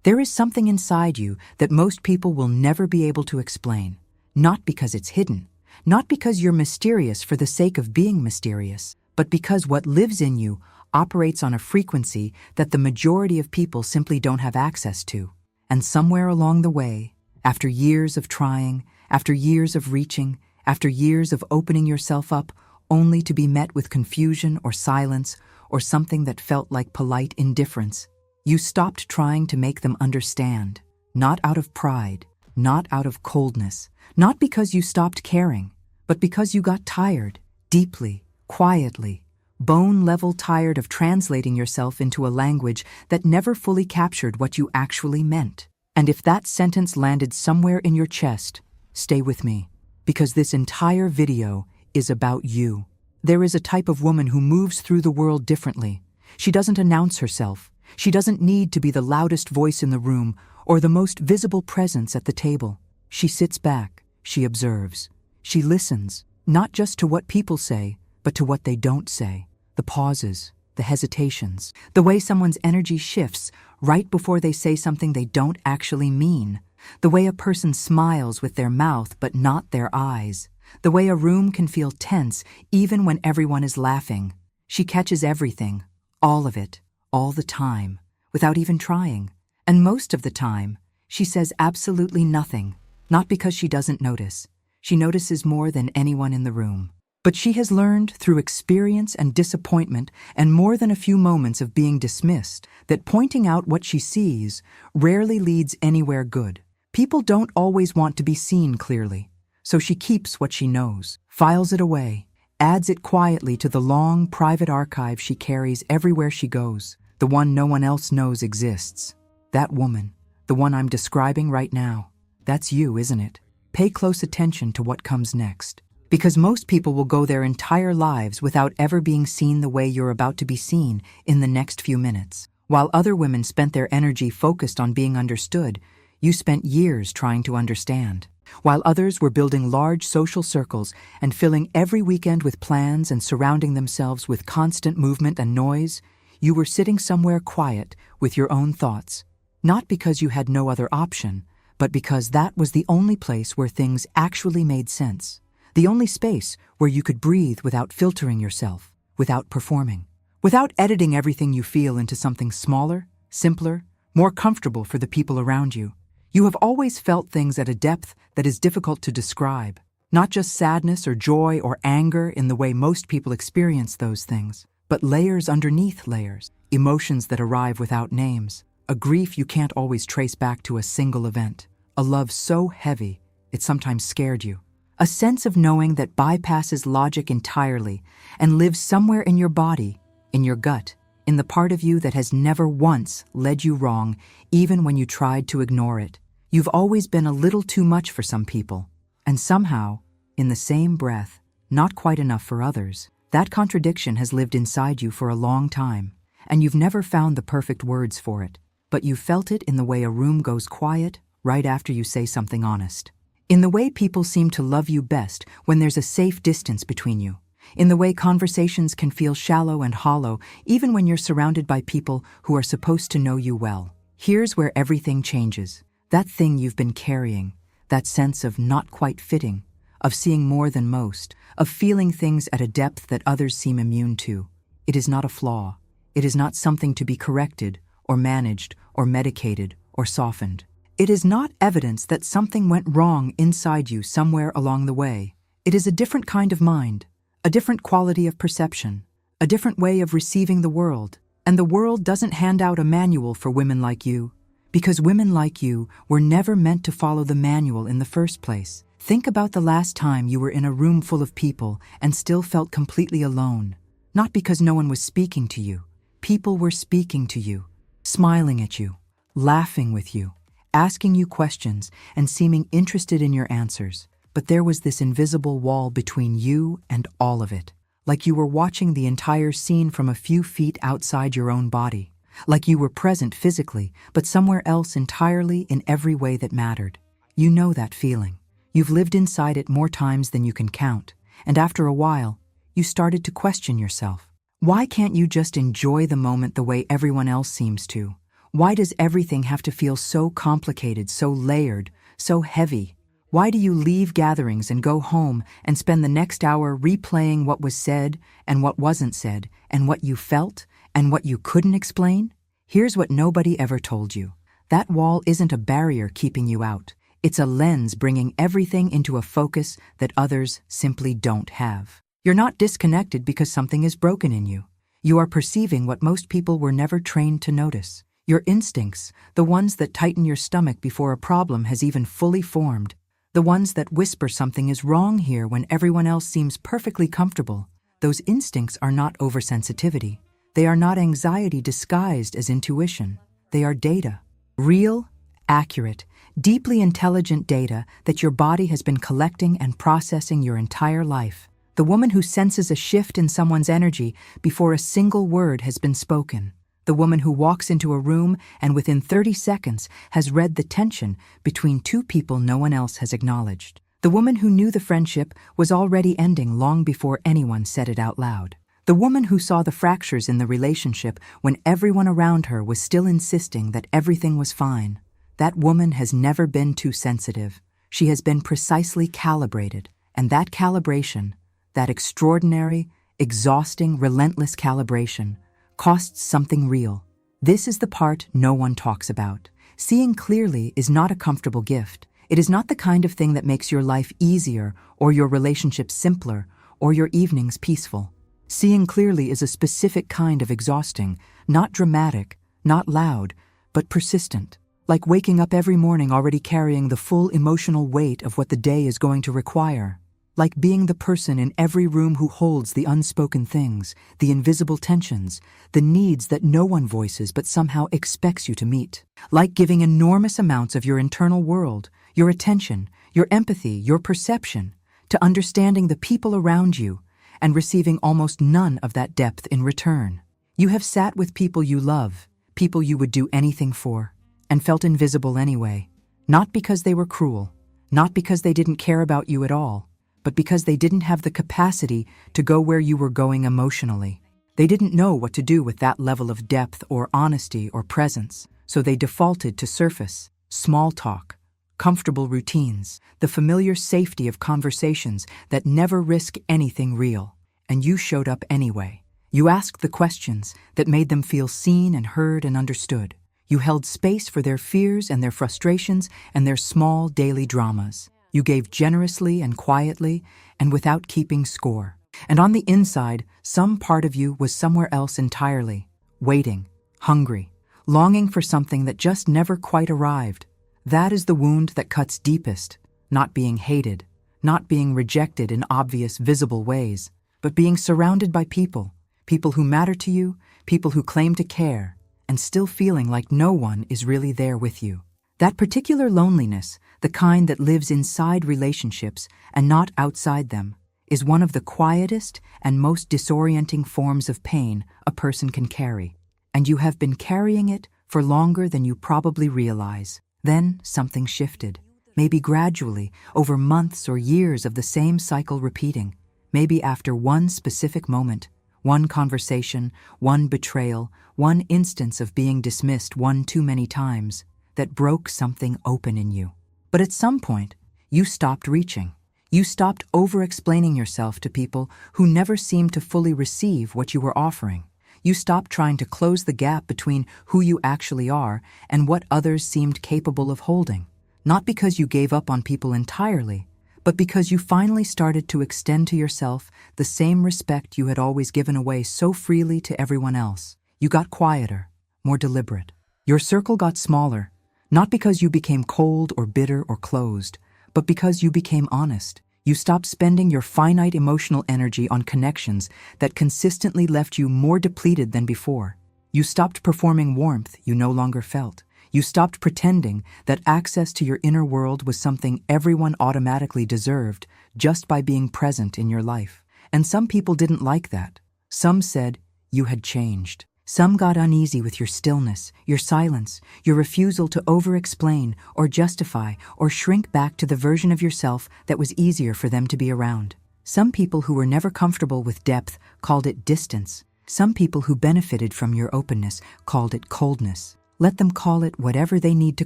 There is something inside you that most people will never be able to explain, not because it's hidden, not because you're mysterious for the sake of being mysterious, but because what lives in you operates on a frequency that the majority of people simply don't have access to. And somewhere along the way, after years of trying, after years of reaching, after years of opening yourself up, only to be met with confusion or silence or something that felt like polite indifference, you stopped trying to make them understand, not out of pride, not out of coldness, not because you stopped caring, but because you got tired, deeply, quietly, bone-level tired of translating yourself into a language that never fully captured what you actually meant. And if that sentence landed somewhere in your chest, stay with me, because this entire video is about you. There is a type of woman who moves through the world differently. She doesn't announce herself. She doesn't need to be the loudest voice in the room or the most visible presence at the table. She sits back, she observes. She listens, not just to what people say, but to what they don't say. The pauses, the hesitations, the way someone's energy shifts right before they say something they don't actually mean. The way a person smiles with their mouth but not their eyes. The way a room can feel tense even when everyone is laughing. She catches everything, all of it, all the time, without even trying. And most of the time, she says absolutely nothing, not because she doesn't notice. She notices more than anyone in the room. But she has learned through experience and disappointment and more than a few moments of being dismissed that pointing out what she sees rarely leads anywhere good. People don't always want to be seen clearly, so she keeps what she knows, files it away, adds it quietly to the long, private archive she carries everywhere she goes, the one no one else knows exists. That woman, the one I'm describing right now, that's you, isn't it? Pay close attention to what comes next. Because most people will go their entire lives without ever being seen the way you're about to be seen in the next few minutes. While other women spent their energy focused on being understood, you spent years trying to understand. While others were building large social circles and filling every weekend with plans and surrounding themselves with constant movement and noise, you were sitting somewhere quiet with your own thoughts, not because you had no other option, but because that was the only place where things actually made sense. The only space where you could breathe without filtering yourself, without performing, without editing everything you feel into something smaller, simpler, more comfortable for the people around you. You have always felt things at a depth that is difficult to describe, not just sadness or joy or anger in the way most people experience those things, but layers underneath layers, emotions that arrive without names, a grief you can't always trace back to a single event, a love so heavy it sometimes scared you. A sense of knowing that bypasses logic entirely and lives somewhere in your body, in your gut, in the part of you that has never once led you wrong, even when you tried to ignore it. You've always been a little too much for some people, and somehow, in the same breath, not quite enough for others. That contradiction has lived inside you for a long time, and you've never found the perfect words for it, but you felt it in the way a room goes quiet right after you say something honest. In the way people seem to love you best when there's a safe distance between you. In the way conversations can feel shallow and hollow even when you're surrounded by people who are supposed to know you well. Here's where everything changes. That thing you've been carrying, that sense of not quite fitting, of seeing more than most, of feeling things at a depth that others seem immune to. It is not a flaw. It is not something to be corrected or managed or medicated or softened. It is not evidence that something went wrong inside you somewhere along the way. It is a different kind of mind, a different quality of perception, a different way of receiving the world. And the world doesn't hand out a manual for women like you, because women like you were never meant to follow the manual in the first place. Think about the last time you were in a room full of people and still felt completely alone. Not because no one was speaking to you. People were speaking to you, smiling at you, laughing with you, asking you questions and seeming interested in your answers. But there was this invisible wall between you and all of it, like you were watching the entire scene from a few feet outside your own body, like you were present physically, but somewhere else entirely in every way that mattered. You know that feeling. You've lived inside it more times than you can count, and after a while, you started to question yourself. Why can't you just enjoy the moment the way everyone else seems to? Why does everything have to feel so complicated, so layered, so heavy? Why do you leave gatherings and go home and spend the next hour replaying what was said and what wasn't said, and what you felt and what you couldn't explain? Here's what nobody ever told you. That wall isn't a barrier keeping you out. It's a lens bringing everything into a focus that others simply don't have. You're not disconnected because something is broken in you. You are perceiving what most people were never trained to notice. Your instincts, the ones that tighten your stomach before a problem has even fully formed, the ones that whisper something is wrong here when everyone else seems perfectly comfortable, those instincts are not oversensitivity. They are not anxiety disguised as intuition. They are data. Real, accurate, deeply intelligent data that your body has been collecting and processing your entire life. The woman who senses a shift in someone's energy before a single word has been spoken. The woman who walks into a room and within 30 seconds has read the tension between two people no one else has acknowledged. The woman who knew the friendship was already ending long before anyone said it out loud. The woman who saw the fractures in the relationship when everyone around her was still insisting that everything was fine. That woman has never been too sensitive. She has been precisely calibrated, and that calibration, that extraordinary, exhausting, relentless calibration, costs something real. This is the part no one talks about. Seeing clearly is not a comfortable gift. It is not the kind of thing that makes your life easier or your relationship simpler or your evenings peaceful. Seeing clearly is a specific kind of exhausting, not dramatic, not loud, but persistent. Like waking up every morning already carrying the full emotional weight of what the day is going to require. Like being the person in every room who holds the unspoken things, the invisible tensions, the needs that no one voices but somehow expects you to meet. Like giving enormous amounts of your internal world, your attention, your empathy, your perception, to understanding the people around you, and receiving almost none of that depth in return. You have sat with people you love, people you would do anything for, and felt invisible anyway. Not because they were cruel, not because they didn't care about you at all, but because they didn't have the capacity to go where you were going emotionally. They didn't know what to do with that level of depth or honesty or presence, so they defaulted to surface, small talk, comfortable routines, the familiar safety of conversations that never risk anything real. And you showed up anyway. You asked the questions that made them feel seen and heard and understood. You held space for their fears and their frustrations and their small daily dramas. You gave generously and quietly and without keeping score. And on the inside, some part of you was somewhere else entirely, waiting, hungry, longing for something that just never quite arrived. That is the wound that cuts deepest, not being hated, not being rejected in obvious, visible ways, but being surrounded by people who matter to you, people who claim to care, and still feeling like no one is really there with you. That particular loneliness, the kind that lives inside relationships and not outside them, is one of the quietest and most disorienting forms of pain a person can carry. And you have been carrying it for longer than you probably realize. Then something shifted, maybe gradually, over months or years of the same cycle repeating, maybe after one specific moment, one conversation, one betrayal, one instance of being dismissed one too many times, that broke something open in you. But at some point, you stopped reaching. You stopped over-explaining yourself to people who never seemed to fully receive what you were offering. You stopped trying to close the gap between who you actually are and what others seemed capable of holding. Not because you gave up on people entirely, but because you finally started to extend to yourself the same respect you had always given away so freely to everyone else. You got quieter, more deliberate. Your circle got smaller, not because you became cold or bitter or closed, but because you became honest. You stopped spending your finite emotional energy on connections that consistently left you more depleted than before. You stopped performing warmth you no longer felt. You stopped pretending that access to your inner world was something everyone automatically deserved just by being present in your life. And some people didn't like that. Some said you had changed. Some got uneasy with your stillness, your silence, your refusal to over-explain or justify or shrink back to the version of yourself that was easier for them to be around. Some people who were never comfortable with depth called it distance. Some people who benefited from your openness called it coldness. Let them call it whatever they need to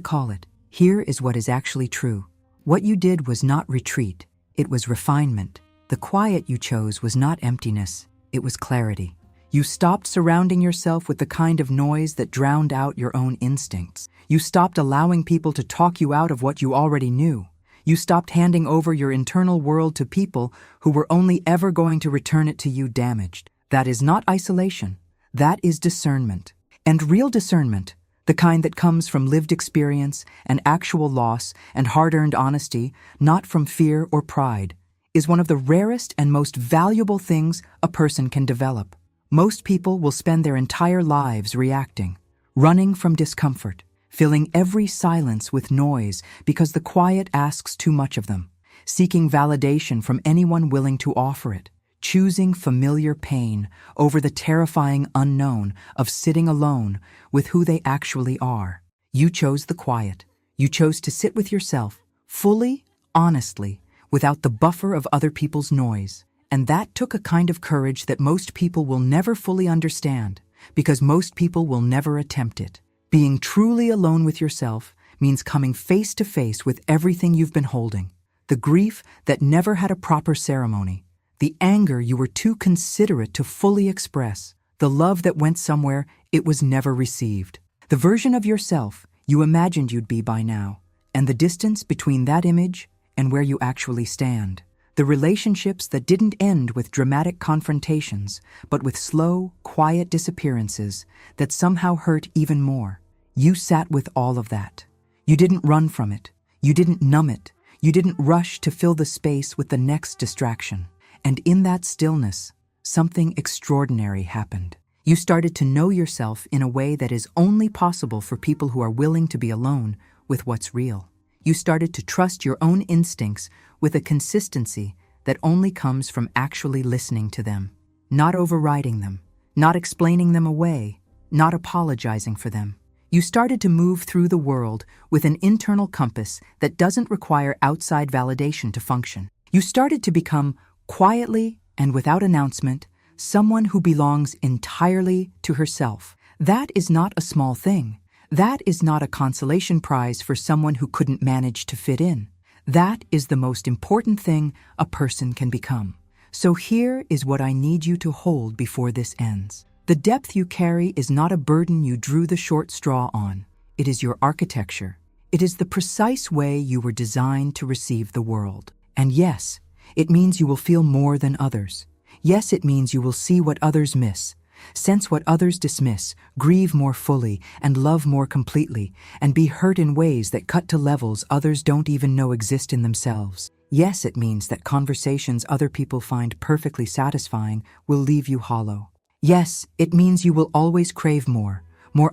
call it. Here is what is actually true. What you did was not retreat, it was refinement. The quiet you chose was not emptiness, it was clarity. You stopped surrounding yourself with the kind of noise that drowned out your own instincts. You stopped allowing people to talk you out of what you already knew. You stopped handing over your internal world to people who were only ever going to return it to you damaged. That is not isolation. That is discernment. And real discernment, the kind that comes from lived experience and actual loss and hard-earned honesty, not from fear or pride, is one of the rarest and most valuable things a person can develop. Most people will spend their entire lives reacting, running from discomfort, filling every silence with noise because the quiet asks too much of them, seeking validation from anyone willing to offer it, choosing familiar pain over the terrifying unknown of sitting alone with who they actually are. You chose the quiet. You chose to sit with yourself, fully, honestly, without the buffer of other people's noise. And that took a kind of courage that most people will never fully understand, because most people will never attempt it. Being truly alone with yourself means coming face to face with everything you've been holding. The grief that never had a proper ceremony. The anger you were too considerate to fully express. The love that went somewhere it was never received. The version of yourself you imagined you'd be by now. And the distance between that image and where you actually stand. The relationships that didn't end with dramatic confrontations, but with slow, quiet disappearances that somehow hurt even more. You sat with all of that. You didn't run from it. You didn't numb it. You didn't rush to fill the space with the next distraction. And in that stillness, something extraordinary happened. You started to know yourself in a way that is only possible for people who are willing to be alone with what's real. You started to trust your own instincts with a consistency that only comes from actually listening to them, not overriding them, not explaining them away, not apologizing for them. You started to move through the world with an internal compass that doesn't require outside validation to function. You started to become, quietly and without announcement, someone who belongs entirely to herself. That is not a small thing. That is not a consolation prize for someone who couldn't manage to fit in. That is the most important thing a person can become. So here is what I need you to hold before this ends. The depth you carry is not a burden you drew the short straw on. It is your architecture. It is the precise way you were designed to receive the world. And yes, it means you will feel more than others. Yes, it means you will see what others miss, sense what others dismiss, grieve more fully, and love more completely, and be hurt in ways that cut to levels others don't even know exist in themselves. Yes, it means that conversations other people find perfectly satisfying will leave you hollow. Yes, it means you will always crave more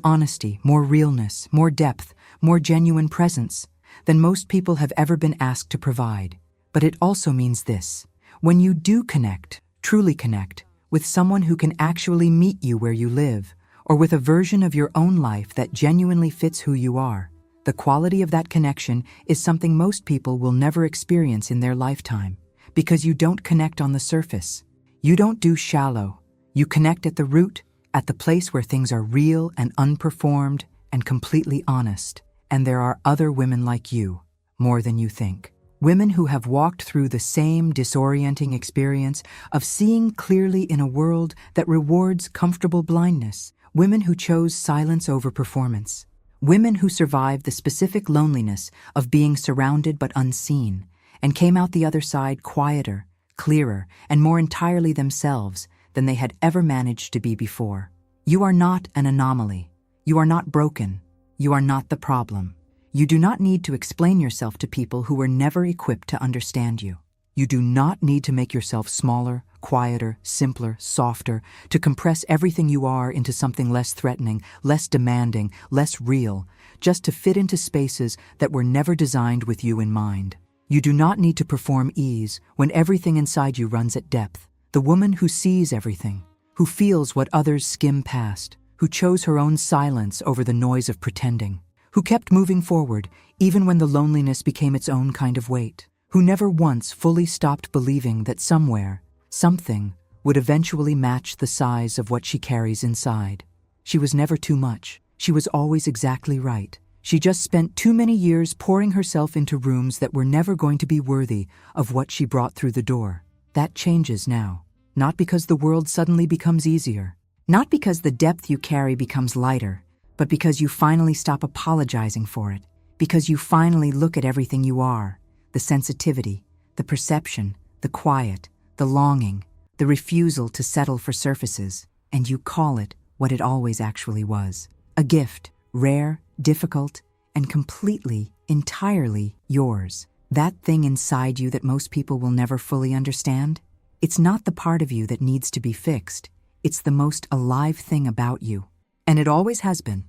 honesty, more realness, more depth, more genuine presence than most people have ever been asked to provide. But it also means this: when you do connect, truly connect, with someone who can actually meet you where you live, or with a version of your own life that genuinely fits who you are, the quality of that connection is something most people will never experience in their lifetime, because you don't connect on the surface. You don't do shallow. You connect at the root, at the place where things are real and unperformed and completely honest. And there are other women like you, more than you think. Women who have walked through the same disorienting experience of seeing clearly in a world that rewards comfortable blindness. Women who chose silence over performance. Women who survived the specific loneliness of being surrounded but unseen, and came out the other side quieter, clearer, and more entirely themselves than they had ever managed to be before. You are not an anomaly. You are not broken. You are not the problem. You do not need to explain yourself to people who were never equipped to understand you. You do not need to make yourself smaller, quieter, simpler, softer, to compress everything you are into something less threatening, less demanding, less real, just to fit into spaces that were never designed with you in mind. You do not need to perform ease when everything inside you runs at depth. The woman who sees everything, who feels what others skim past, who chose her own silence over the noise of pretending, who kept moving forward even when the loneliness became its own kind of weight, who never once fully stopped believing that somewhere, something would eventually match the size of what she carries inside. She was never too much. She was always exactly right. She just spent too many years pouring herself into rooms that were never going to be worthy of what she brought through the door. That changes now. Not because the world suddenly becomes easier. Not because the depth you carry becomes lighter, but because you finally stop apologizing for it. Because you finally look at everything you are. The sensitivity, the perception, the quiet, the longing, the refusal to settle for surfaces, and you call it what it always actually was. A gift, rare, difficult, and completely, entirely yours. That thing inside you that most people will never fully understand? It's not the part of you that needs to be fixed. It's the most alive thing about you. And it always has been.